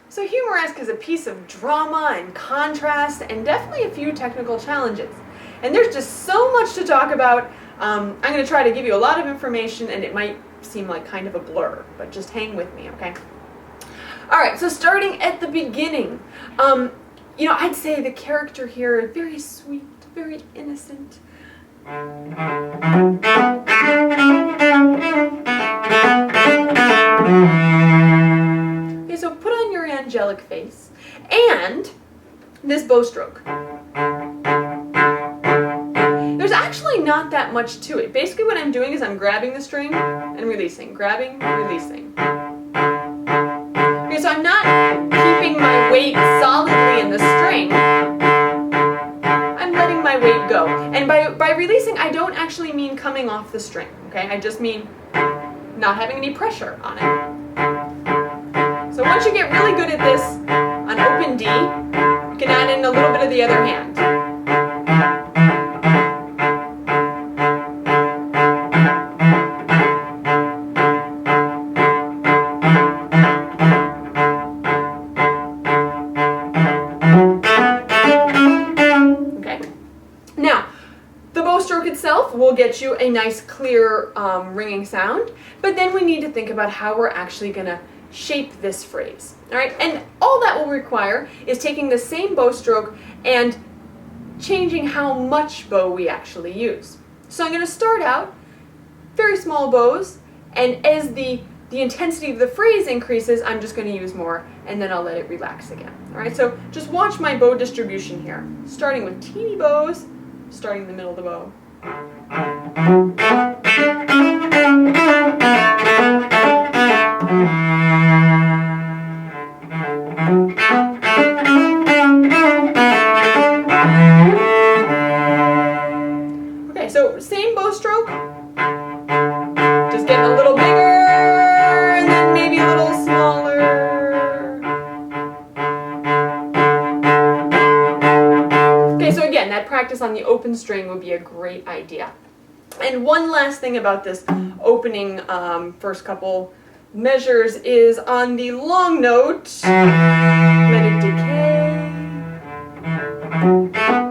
So Humoresque is a piece of drama and contrast and definitely a few technical challenges. And there's just so much to talk about. I'm going to try to give you a lot of information and it might seem like kind of a blur, but just hang with me, okay? All right, so starting at the beginning, I'd say the character here is very sweet, very innocent. Okay, so put on your angelic face and this bow stroke. There's actually not that much to it. Basically what I'm doing is I'm grabbing the string and releasing, grabbing, releasing. Okay, so I'm not keeping my weight solidly in the string. I'm letting my weight go. And by releasing, I don't actually mean coming off the string, okay? I just mean not having any pressure on it. So once you get really good at this on open D, you can add in a little bit of the other hand. Will get you a nice clear ringing sound, but then we need to think about how we're actually going to shape this phrase. All right, and all that will require is taking the same bow stroke and changing how much bow we actually use. So I'm going to start out very small bows, and as the intensity of the phrase increases, I'm just going to use more, and then I'll let it relax again. All right, so just watch my bow distribution here, starting with teeny bows, starting in the middle of the bow. Okay, so same bow stroke, just getting a little bigger and then maybe a little smaller. Okay, so again, that practice on the open string would be a great idea. And one last thing about this opening first couple measures is on the long note, let it decay.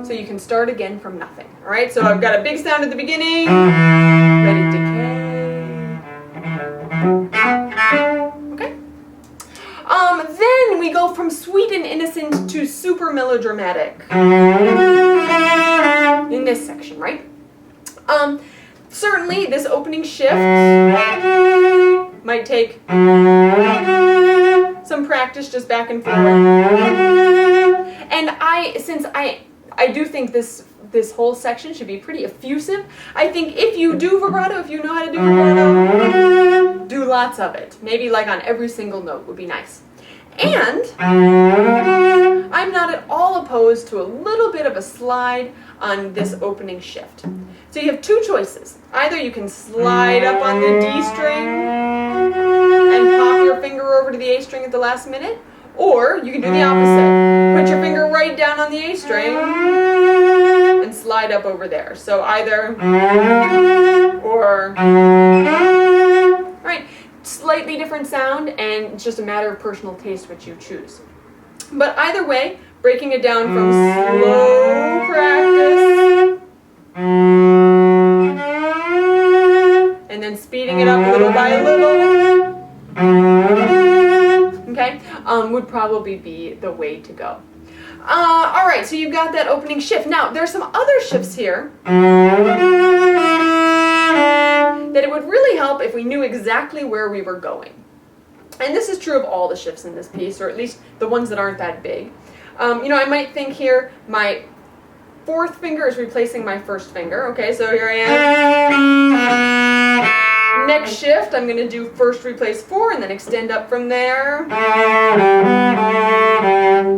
So you can start again from nothing. All right, so I've got a big sound at the beginning, let it decay. Okay. Then we go from sweet and innocent to super melodramatic in this section, right? Certainly, this opening shift might take some practice just back and forth. And since I do think this whole section should be pretty effusive, I think if you do vibrato, if you know how to do vibrato, do lots of it. Maybe like on every single note would be nice. And I'm not at all opposed to a little bit of a slide on this opening shift. So you have two choices. Either you can slide up on the D string and pop your finger over to the A string at the last minute, or you can do the opposite. Put your finger right down on the A string and slide up over there. So either or. All right, slightly different sound, and it's just a matter of personal taste what you choose. But either way, breaking it down from slow practice and then speeding it up little by little, okay, would probably be the way to go. All right, so you've got that opening shift. Now, there's some other shifts here that it would really help if we knew exactly where we were going. And this is true of all the shifts in this piece, or at least the ones that aren't that big. I might think here my fourth finger is replacing my first finger. Okay, so here I am. Next shift, I'm going to do first replace 4 and then extend up from there.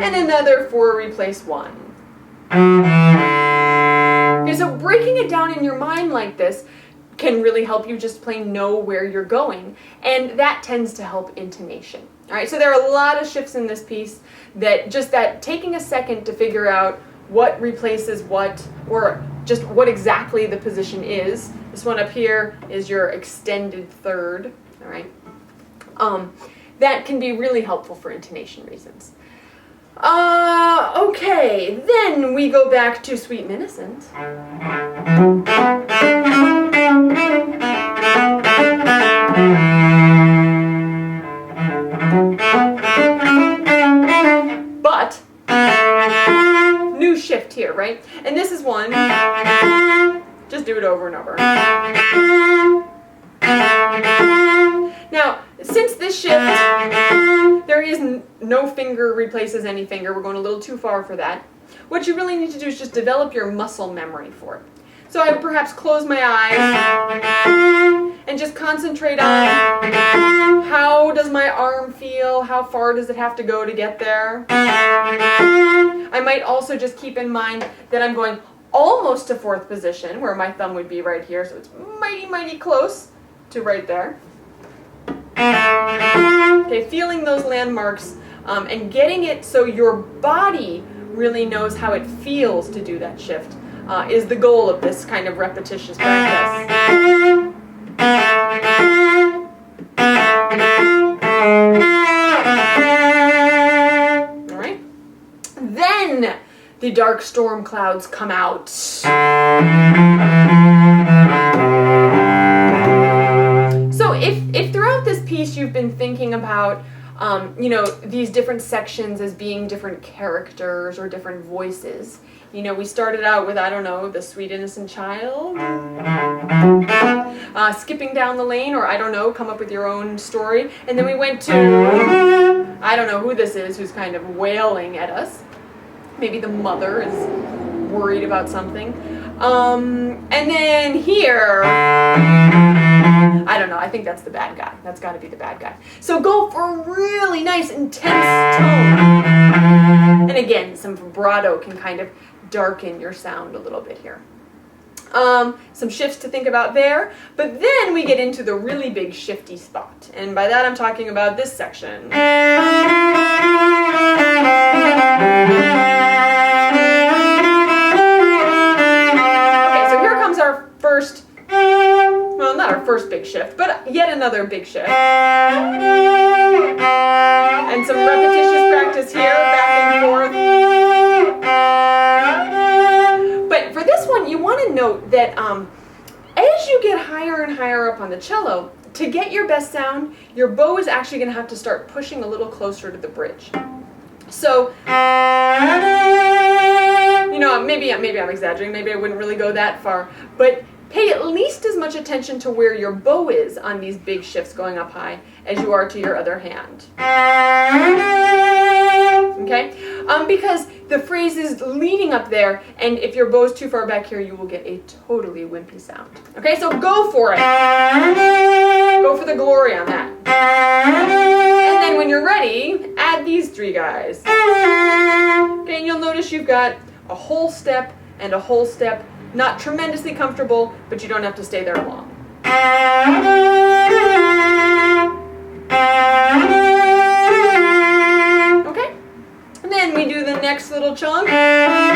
And another 4 replace 1. Okay, so breaking it down in your mind like this can really help you just plain know where you're going, and that tends to help intonation. All right, so there are a lot of shifts in this piece that taking a second to figure out what replaces what, or just what exactly the position is. This one up here is your extended third, all right? that can be really helpful for intonation reasons. Okay, then we go back to Sweet and Innocent. But, new shift here, right? And this is one, just do it over and over. Now, since this shift, there is no finger replaces any finger. We're going a little too far for that. What you really need to do is just develop your muscle memory for it. So I would perhaps close my eyes and just concentrate on how does my arm feel? How far does it have to go to get there? I might also just keep in mind that I'm going almost to fourth position, where my thumb would be right here, so it's mighty, mighty close to right there. Okay, feeling those landmarks and getting it so your body really knows how it feels to do that shift is the goal of this kind of repetitious practice. All right. Then the dark storm clouds come out. So if throughout this piece you've been thinking about these different sections as being different characters or different voices. We started out with, I don't know, the sweet innocent child, skipping down the lane, or I don't know, come up with your own story. And then we went to, I don't know who this is who's kind of wailing at us. Maybe the mother is worried about something. And then here, I don't know, I think that's the bad guy. That's got to be the bad guy. So go for a really nice, intense tone. And again, some vibrato can kind of darken your sound a little bit here. Some shifts to think about there. But then we get into the really big shifty spot. And by that I'm talking about this section. First, well, not our first big shift, but yet another big shift. And some repetitious practice here, back and forth. But for this one, you want to note that as you get higher and higher up on the cello, to get your best sound, your bow is actually going to have to start pushing a little closer to the bridge. So, maybe I'm exaggerating, maybe I wouldn't really go that far, but pay at least as much attention to where your bow is on these big shifts going up high as you are to your other hand. Okay? Because the phrase is leading up there, and if your bow's too far back here, you will get a totally wimpy sound. Okay, so go for it. Go for the glory on that. And then when you're ready, add these three guys. Okay, and you'll notice you've got a whole step and a whole step. Not tremendously comfortable, but you don't have to stay there long. Okay? And then we do the next little chunk. And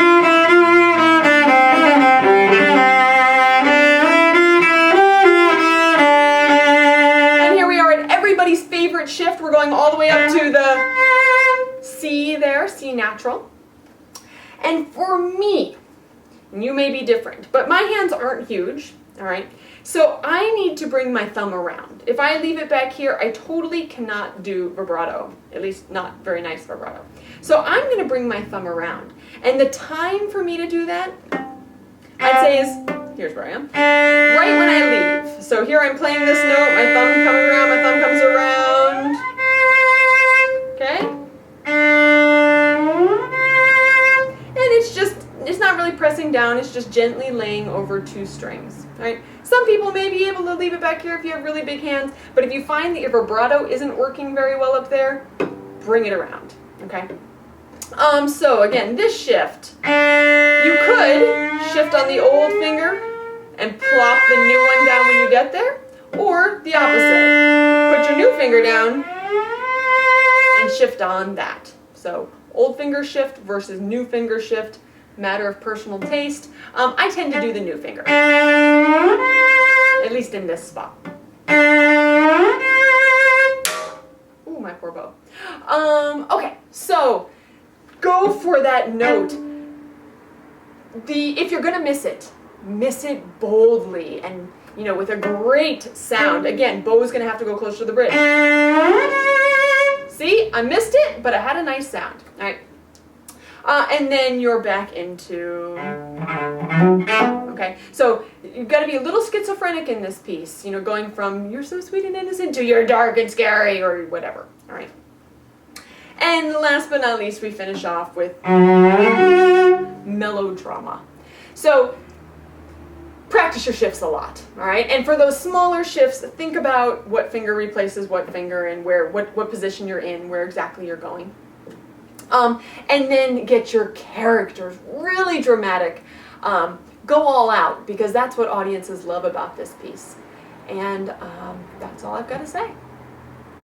here we are at everybody's favorite shift. We're going all the way up to the C there, C natural. And for me, and you may be different, but my hands aren't huge, all right? So I need to bring my thumb around. If I leave it back here, I totally cannot do vibrato, at least not very nice vibrato. So I'm going to bring my thumb around. And the time for me to do that, I'd say is, here's where I am, right when I leave. So here I'm playing this note, my thumb coming around, my thumb comes around, okay? And it's not really pressing down, it's just gently laying over two strings, right? Some people may be able to leave it back here if you have really big hands, but if you find that your vibrato isn't working very well up there, bring it around, okay? So again, this shift, you could shift on the old finger and plop the new one down when you get there, or the opposite. Put your new finger down and shift on that. So old finger shift versus new finger shift, matter of personal taste. I tend to do the new finger, at least in this spot. Ooh, my poor bow. Okay, so go for that note. If you're gonna miss it boldly and, you know, with a great sound. Again, bow's gonna have to go closer to the bridge. See, I missed it, but I had a nice sound. All right. And then you're back into, okay, so you've got to be a little schizophrenic in this piece, you know, going from you're so sweet and innocent to you're dark and scary or whatever, all right. And last but not least, we finish off with melodrama. So practice your shifts a lot, all right? And for those smaller shifts, think about what finger replaces what finger and what position you're in, where exactly you're going. And then get your characters really dramatic. Go all out, because that's what audiences love about this piece. And that's all I've got to say.